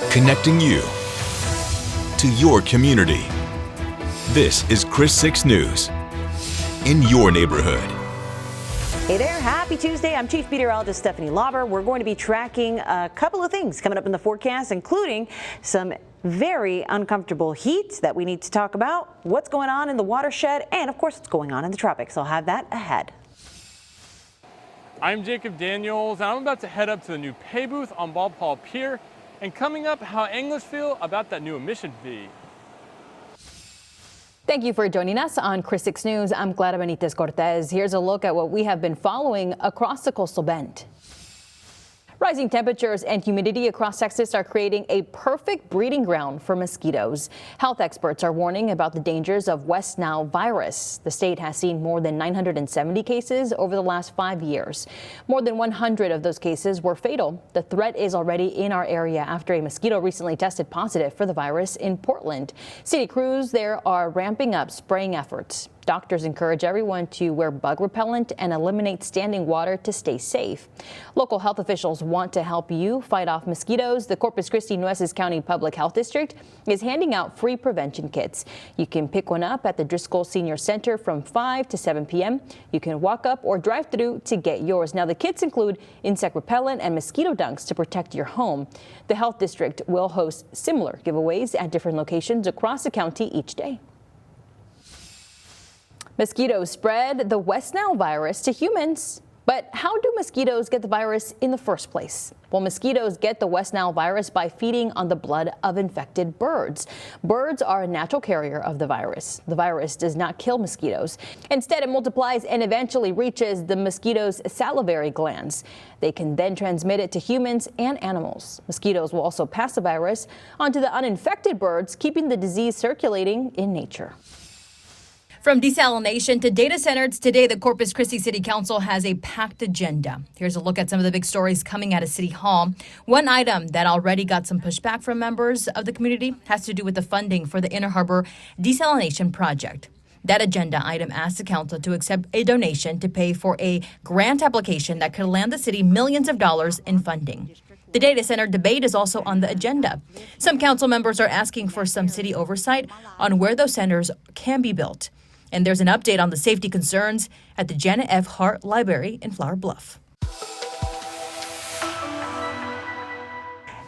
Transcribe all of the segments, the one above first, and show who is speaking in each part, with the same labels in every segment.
Speaker 1: connecting you to your community. This is Chris 6 News in your neighborhood.
Speaker 2: Hey there, happy Tuesday. I'm Chief Meteorologist Stephanie Lauber. We're going to be tracking a couple of things coming up in the forecast, including some very uncomfortable heat that we need to talk about, what's going on in the watershed, and of course what's going on in the tropics. I'll have that ahead.
Speaker 3: I'm Jacob Daniels, and I'm about to head up to the new pay booth on Paul Pier, and coming up, how anglers feel about that new emission fee.
Speaker 4: Thank you for joining us on Chris 6 News. I'm Clara Benitez Cortez. Here's a look at what we have been following across the coastal bend. Rising temperatures and humidity across Texas are creating a perfect breeding ground for mosquitoes. Health experts are warning about the dangers of West Nile virus. The state has seen more than 970 cases over the last 5 years. More than 100 of those cases were fatal. The threat is already in our area after a mosquito recently tested positive for the virus in Portland. City crews there are ramping up spraying efforts. Doctors encourage everyone to wear bug repellent and eliminate standing water to stay safe. Local health officials want to help you fight off mosquitoes. The Corpus Christi Nueces County Public Health District is handing out free prevention kits. You can pick one up at the Driscoll Senior Center from 5 to 7 p.m. You can walk up or drive through to get yours. Now, the kits include insect repellent and mosquito dunks to protect your home. The health district will host similar giveaways at different locations across the county each day. Mosquitoes spread the West Nile virus to humans. But how do mosquitoes get the virus in the first place? Well, mosquitoes get the West Nile virus by feeding on the blood of infected birds. Birds are a natural carrier of the virus. The virus does not kill mosquitoes. Instead, it multiplies and eventually reaches the mosquito's salivary glands. They can then transmit it to humans and animals. Mosquitoes will also pass the virus onto the uninfected birds, keeping the disease circulating in nature. From desalination to data centers, today the Corpus Christi City Council has a packed agenda. Here's a look at some of the big stories coming out of City Hall. One item that already got some pushback from members of the community has to do with the funding for the Inner Harbor desalination project. That agenda item asks the council to accept a donation to pay for a grant application that could land the city millions of dollars in funding. The data center debate is also on the agenda. Some council members are asking for some city oversight on where those centers can be built. And there's an update on the safety concerns at the Janet F. Harte Library in Flower Bluff.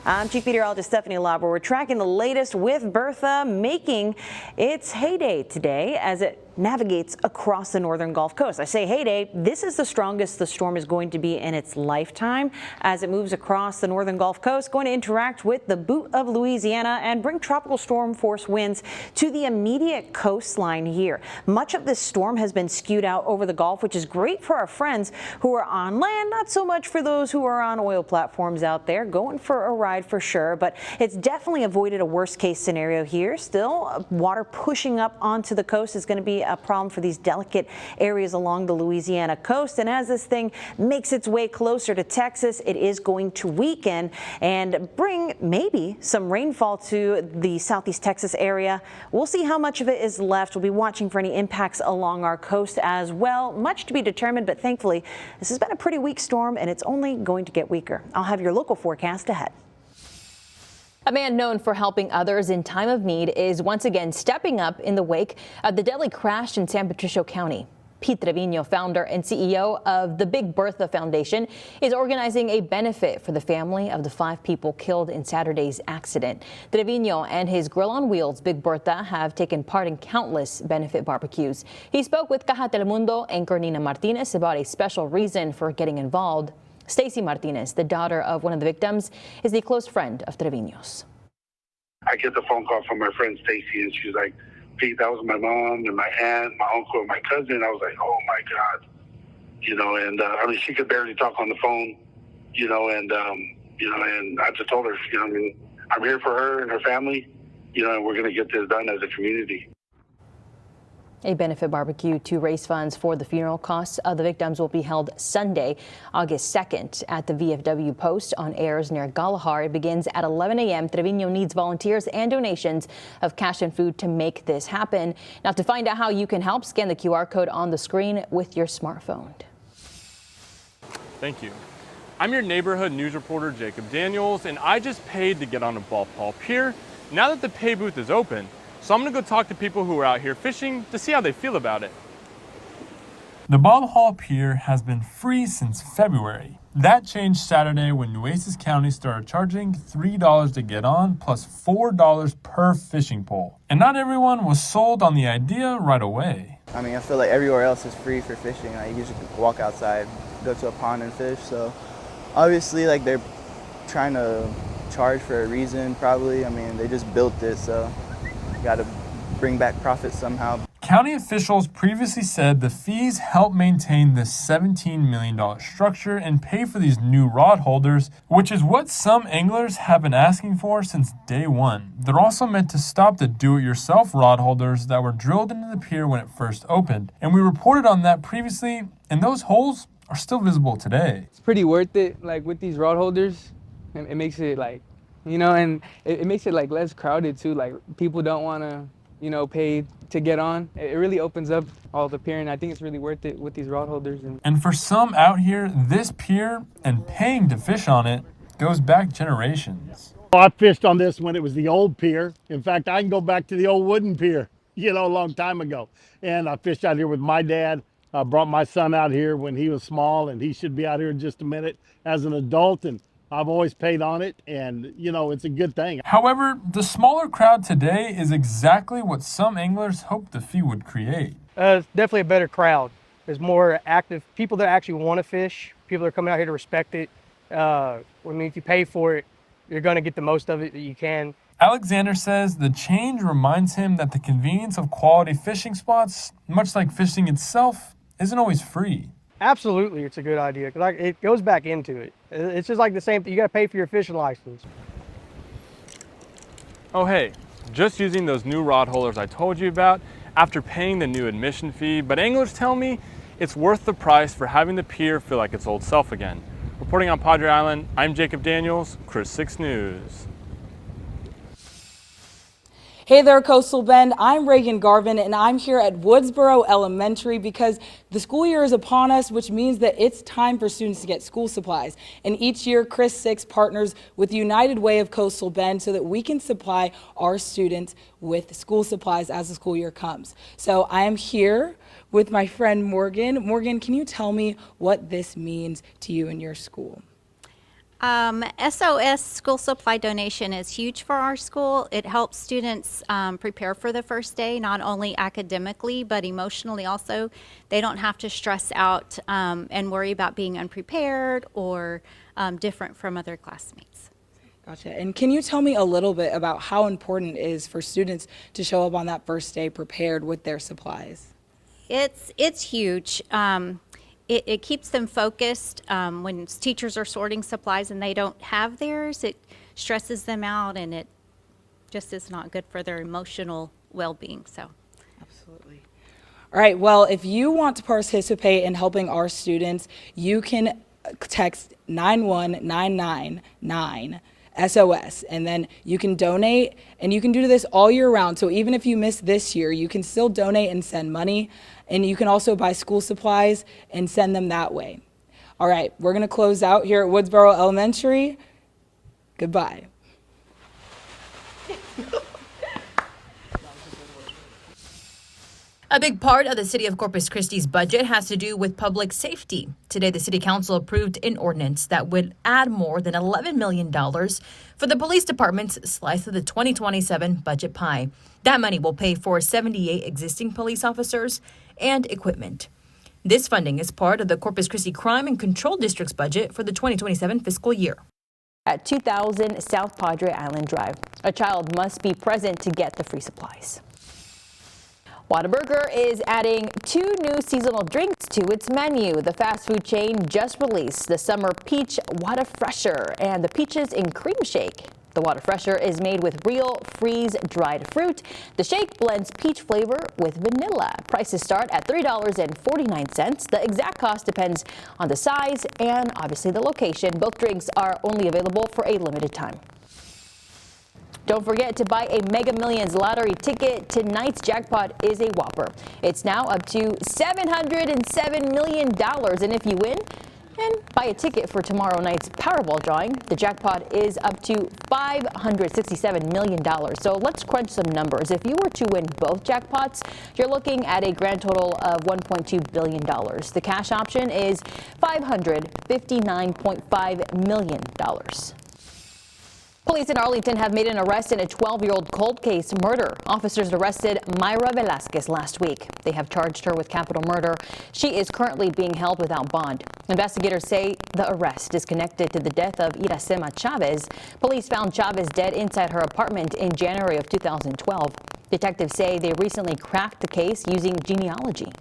Speaker 2: I'm Chief Meteorologist Stephanie Lauber. We're tracking the latest with Bertha making its heyday today as it navigates across the northern Gulf Coast. I say heyday, this is the strongest the storm is going to be in its lifetime as it moves across the northern Gulf Coast, going to interact with the boot of Louisiana and bring tropical storm force winds to the immediate coastline here. Much of this storm has been skewed out over the Gulf, which is great for our friends who are on land, not so much for those who are on oil platforms out there, going for a ride for sure, but it's definitely avoided a worst case scenario here. Still, water pushing up onto the coast is going to be a problem for these delicate areas along the Louisiana coast. And as this thing makes its way closer to Texas, it is going to weaken and bring maybe some rainfall to the southeast Texas area. We'll see how much of it is left. We'll be watching for any impacts along our coast as well. Much to be determined, but thankfully, this has been a pretty weak storm and it's only going to get weaker. I'll have your local forecast ahead.
Speaker 4: A man known for helping others in time of need is once again stepping up in the wake of the deadly crash in San Patricio County. Pete Trevino, founder and CEO of the Big Bertha Foundation, is organizing a benefit for the family of the 5 people killed in Saturday's accident. Trevino and his Grill on Wheels, Big Bertha, have taken part in countless benefit barbecues. He spoke with Caja Telemundo anchor Nina Martinez about a special reason for getting involved. Stacy Martinez, the daughter of one of the victims, is the close friend of Trevino's.
Speaker 5: I get the phone call from my friend Stacy, and she's like, Pete, that was my mom and my aunt, my uncle, and my cousin. I was like, oh my God. And I mean, she could barely talk on the phone, and I just told her, I'm here for her and her family, and we're going to get this done as a community.
Speaker 4: A benefit barbecue to raise funds for the funeral costs of the victims will be held Sunday, August 2nd at the VFW post on Ayers near Galahar. It begins at 11 a.m. Trevino needs volunteers and donations of cash and food to make this happen. Now, to find out how you can help, scan the QR code on the screen with your smartphone.
Speaker 3: Thank you. I'm your neighborhood news reporter, Jacob Daniels, and I just paid to get on a Bald Paul Pier now that the pay booth is open. So I'm gonna go talk to people who are out here fishing to see how they feel about it. The Bald Paul Pier has been free since February. That changed Saturday when Nueces County started charging $3 to get on plus $4 per fishing pole. And not everyone was sold on the idea right away.
Speaker 6: I mean, I feel like everywhere else is free for fishing. Like, you just walk outside, go to a pond and fish. So obviously, like, they're trying to charge for a reason, probably. I mean, they just built it, so you got to bring back profits somehow.
Speaker 3: County officials previously said the fees help maintain this $17 million structure and pay for these new rod holders, which is what some anglers have been asking for since day one. They're also meant to stop the do-it-yourself rod holders that were drilled into the pier when it first opened. And we reported on that previously, and those holes are still visible today.
Speaker 7: It's pretty worth it, like with these rod holders. It makes it like, you know, and it makes it like less crowded too. Like people don't want to, you know, pay to get on. It really opens up all the pier, and I think it's really worth it with these rod holders.
Speaker 3: And for some out here, this pier and paying to fish on it goes back generations.
Speaker 8: I fished on this when it was the old pier. In fact, I can go back to the old wooden pier, you know, a long time ago. And I fished out here with my dad. I brought my son out here when he was small, and he should be out here in just a minute as an adult. And I've always paid on it, and, you know, it's a good thing.
Speaker 3: However, the smaller crowd today is exactly what some anglers hoped the fee would create.
Speaker 9: It's definitely a better crowd. There's more active people that actually want to fish. People are coming out here to respect it. I mean, if you pay for it, you're going to get the most of it that you can.
Speaker 3: Alexander says the change reminds him that the convenience of quality fishing spots, much like fishing itself, isn't always free.
Speaker 9: Absolutely, it's a good idea because it goes back into it. It's just like the same thing. You got to pay for your fishing license.
Speaker 3: Oh hey, just using those new rod holders I told you about after paying the new admission fee, but anglers tell me it's worth the price for having the pier feel like its old self again. Reporting on Padre Island, I'm Jacob Daniels, Chris 6 News.
Speaker 10: Hey there, Coastal Bend. I'm Reagan Garvin, and I'm here at Woodsboro Elementary because the school year is upon us, which means that it's time for students to get school supplies. And each year, Chris 6 partners with United Way of Coastal Bend so that we can supply our students with school supplies as the school year comes. So I am here with my friend Morgan. Morgan, can you tell me what this means to you and your school?
Speaker 11: SOS school supply donation is huge for our school. It helps students prepare for the first day, not only academically, but emotionally also. They don't have to stress out and worry about being unprepared or different from other classmates.
Speaker 10: Gotcha. And can you tell me a little bit about how important it is for students to show up on that first day prepared with their supplies?
Speaker 11: It's huge. It keeps them focused when teachers are sorting supplies and they don't have theirs. It stresses them out, and it just is not good for their emotional well-being. So,
Speaker 10: absolutely. All right. Well, if you want to participate in helping our students, you can text 91999 SOS, and then you can donate, and you can do this all year round. So even if you miss this year, you can still donate and send money, and you can also buy school supplies and send them that way. All right, we're going to close out here at Woodsboro Elementary. Goodbye.
Speaker 12: A big part of the city of Corpus Christi's budget has to do with public safety. Today, the city council approved an ordinance that would add more than $11 million for the police department's slice of the 2027 budget pie. That money will pay for 78 existing police officers and equipment. This funding is part of the Corpus Christi Crime and Control District's budget for the 2027 fiscal year.
Speaker 4: At 2000 South Padre Island Drive, a child must be present to get the free supplies. Whataburger is adding 2 new seasonal drinks to its menu. The fast food chain just released the Summer Peach Whata Fresher and the Peaches and Cream Shake. The Whata Fresher is made with real freeze-dried fruit. The shake blends peach flavor with vanilla. Prices start at $3.49. The exact cost depends on the size and obviously the location. Both drinks are only available for a limited time. Don't forget to buy a Mega Millions lottery ticket. Tonight's jackpot is a whopper. It's now up to $707 million, and if you win, And buy a ticket for tomorrow night's Powerball drawing. The jackpot is up to $567 million. So let's crunch some numbers. If you were to win both jackpots, you're looking at a grand total of $1.2 billion. The cash option is $559.5 million. Police in Arlington have made an arrest in a 12-year-old cold case murder. Officers arrested Mayra Velasquez last week. They have charged her with capital murder. She is currently being held without bond. Investigators say the arrest is connected to the death of Iracema Chavez. Police found Chavez dead inside her apartment in January of 2012. Detectives say they recently cracked the case using genealogy.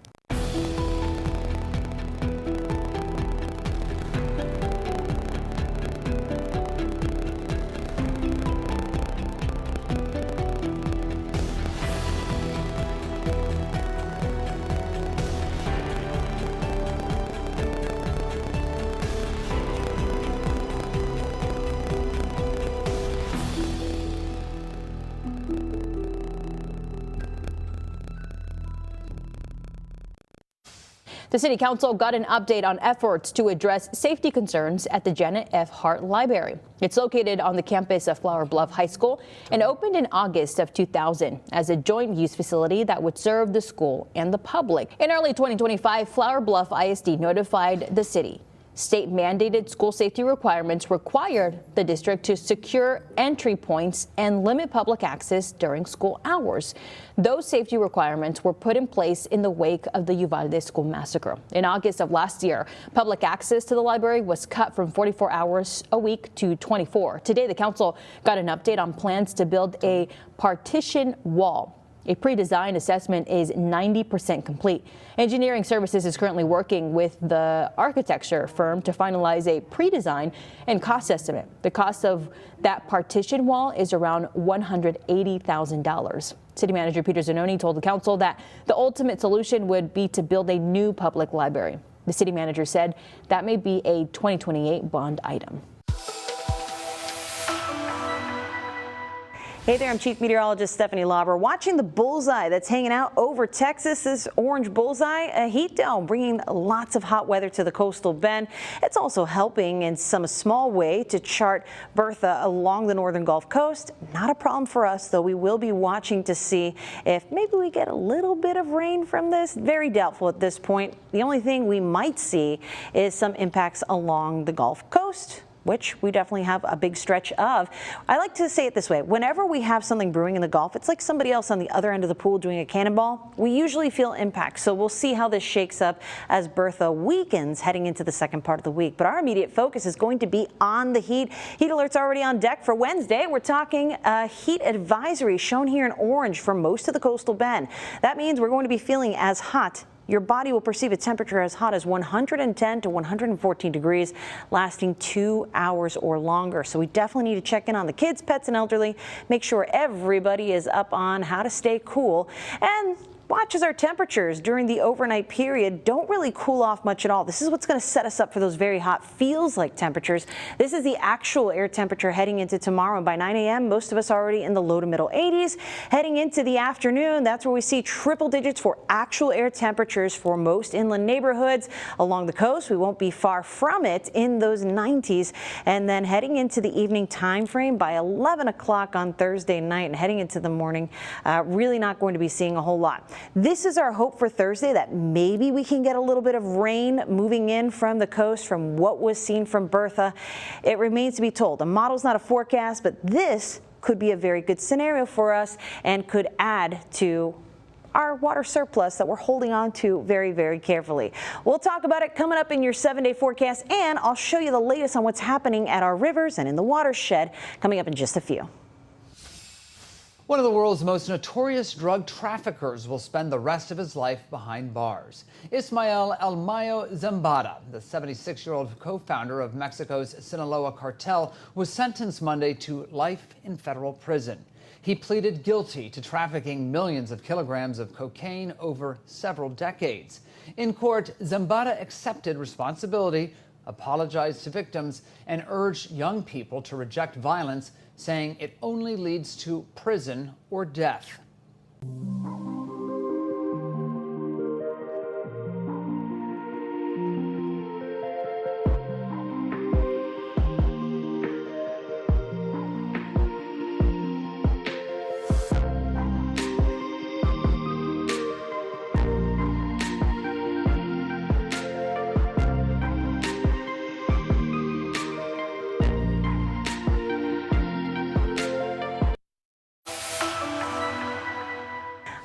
Speaker 4: The City Council got an update on efforts to address safety concerns at the Janet F. Harte Library. It's located on the campus of Flower Bluff High School and opened in August of 2000 as a joint use facility that would serve the school and the public. In early 2025, Flower Bluff ISD notified the city. State-mandated school safety requirements required the district to secure entry points and limit public access during school hours. Those safety requirements were put in place in the wake of the Uvalde school massacre. In August of last year, public access to the library was cut from 44 hours a week to 24. Today, the council got an update on plans to build a partition wall. A pre-design assessment is 90% complete. Engineering Services is currently working with the architecture firm to finalize a pre-design and cost estimate. The cost of that partition wall is around $180,000. City Manager Peter Zanoni told the council that the ultimate solution would be to build a new public library. The city manager said that may be a 2028 bond item.
Speaker 2: Hey there, I'm Chief Meteorologist Stephanie Lauber. Watching the bullseye that's hanging out over Texas, this orange bullseye, a heat dome bringing lots of hot weather to the coastal bend. It's also helping in some small way to chart Bertha along the northern Gulf Coast. Not a problem for us, though. We will be watching to see if maybe we get a little bit of rain from this. Very doubtful at this point. The only thing we might see is some impacts along the Gulf Coast, which we definitely have a big stretch of. I like to say it this way. Whenever we have something brewing in the Gulf, it's like somebody else on the other end of the pool doing a cannonball. We usually feel impacts, so we'll see how this shakes up as Bertha weakens heading into the second part of the week. But our immediate focus is going to be on the heat. Heat alerts already on deck for Wednesday. We're talking a heat advisory shown here in orange for most of the coastal bend. That means we're going to be feeling as hot. Your body will perceive a temperature as hot as 110 to 114 degrees, lasting 2 hours or longer. So we definitely need to check in on the kids, pets, and elderly, make sure everybody is up on how to stay cool, and watch as our temperatures during the overnight period don't really cool off much at all. This is what's going to set us up for those very hot feels-like temperatures. This is the actual air temperature heading into tomorrow. And by 9 a.m., most of us are already in the low to middle 80s. Heading into the afternoon, that's where we see triple digits for actual air temperatures for most inland neighborhoods. Along the coast, we won't be far from it in those 90s. And then heading into the evening time frame by 11 o'clock on Thursday night and heading into the morning, really not going to be seeing a whole lot. This is our hope for Thursday, that maybe we can get a little bit of rain moving in from the coast from what was seen from Bertha. It remains to be told. The model's not a forecast, but this could be a very good scenario for us and could add to our water surplus that we're holding on to very, very carefully. We'll talk about it coming up in your 7-day forecast, and I'll show you the latest on what's happening at our rivers and in the watershed coming up in just a few.
Speaker 13: One of the world's most notorious drug traffickers will spend the rest of his life behind bars. Ismael El Mayo Zambada, the 76-year-old co-founder of Mexico's Sinaloa cartel, was sentenced Monday to life in federal prison. He pleaded guilty to trafficking millions of kilograms of cocaine over several decades. In court, Zambada accepted responsibility, apologized to victims, and urged young people to reject violence, saying it only leads to prison or death.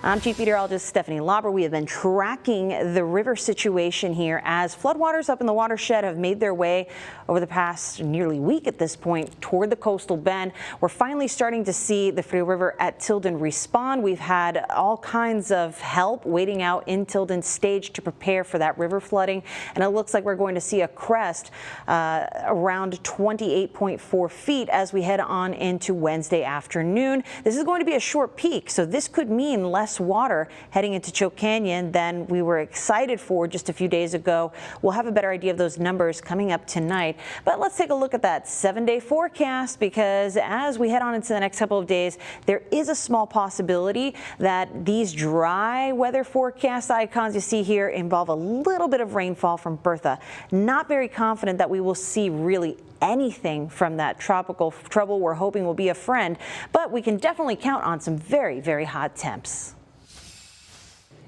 Speaker 2: I'm Chief Meteorologist Stephanie Lauber. We have been tracking the river situation here as floodwaters up in the watershed have made their way over the past nearly week at this point toward the coastal bend. We're finally starting to see the Frio River at Tilden respond. We've had all kinds of help waiting out in Tilden stage to prepare for that river flooding, and it looks like we're going to see a crest around 28.4 feet as we head on into Wednesday afternoon. This is going to be a short peak, so this could mean less water heading into Choke Canyon than we were excited for just a few days ago. We'll have a better idea of those numbers coming up tonight, but let's take a look at that 7-day forecast, because as we head on into the next couple of days, there is a small possibility that these dry weather forecast icons you see here involve a little bit of rainfall from Bertha. Not very confident that we will see really anything from that tropical trouble we're hoping will be a friend, but we can definitely count on some very, very hot temps.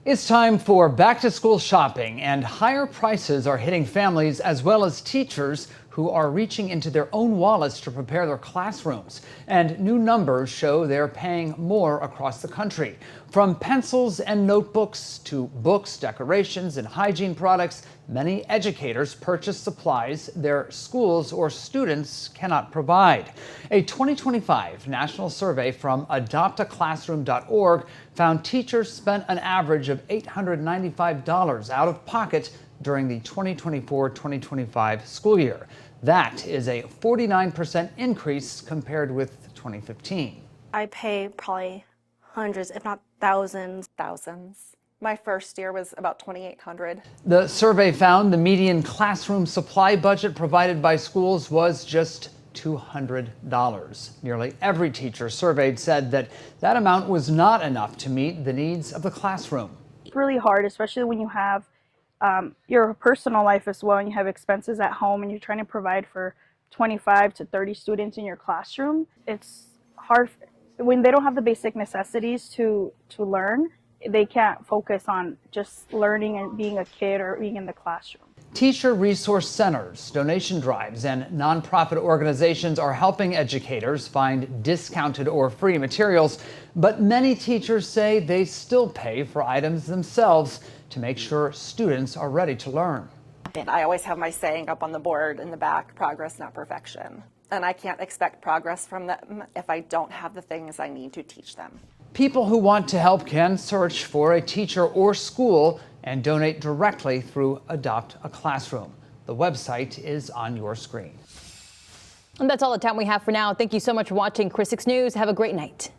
Speaker 13: It's time for back-to-school shopping, and higher prices are hitting families as well as teachers who are reaching into their own wallets to prepare their classrooms. And new numbers show they're paying more across the country. From pencils and notebooks to books, decorations, and hygiene products, many educators purchase supplies their schools or students cannot provide. A 2025 national survey from adoptaclassroom.org found teachers spent an average of $895 out of pocket during the 2024-2025 school year. That is a 49% increase compared with 2015.
Speaker 14: I pay probably hundreds, if not thousands. My first year was about $2,800.
Speaker 13: The survey found the median classroom supply budget provided by schools was just $200. Nearly every teacher surveyed said that that amount was not enough to meet the needs of the classroom.
Speaker 15: It's really hard, especially when you have your personal life as well, and you have expenses at home, and you're trying to provide for 25 to 30 students in your classroom. It's hard when they don't have the basic necessities to learn. They can't focus on just learning and being a kid or being in the classroom.
Speaker 13: Teacher resource centers, donation drives, and nonprofit organizations are helping educators find discounted or free materials, but many teachers say they still pay for items themselves to make sure students are ready to learn.
Speaker 14: And I always have my saying up on the board in the back, progress, not perfection. And I can't expect progress from them if I don't have the things I need to teach them.
Speaker 13: People who want to help can search for a teacher or school and donate directly through Adopt a Classroom. The website is on your screen.
Speaker 4: And that's all the time we have for now. Thank you so much for watching Chris 6 News. Have a great night.